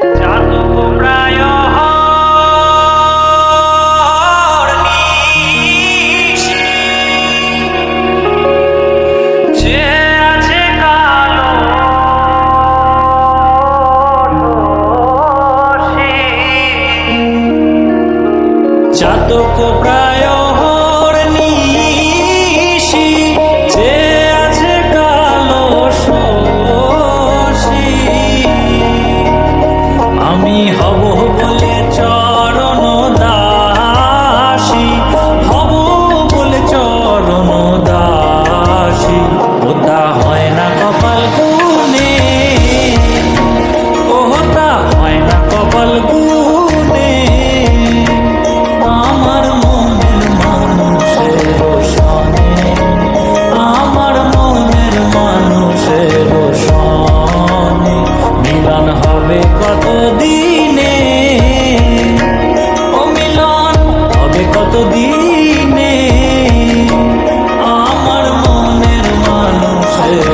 চাতক প্রায় নিশি, যে আছে কালো রশি। চাতক প্রায় নিশি, যে আছে কালো শশী। আমি হব বলে চরণ দাসী, হব বলে চরণ দাসী। ওটা হয় না কপাল গুনে, ওটা হয় না কপাল গুনে। আমার মনের মানুষের সনে, আমার মনের মানুষের সনে মিলন হবে কত দিনে, ও মিলন হবে কত দিনে। আমার মনের মানুষের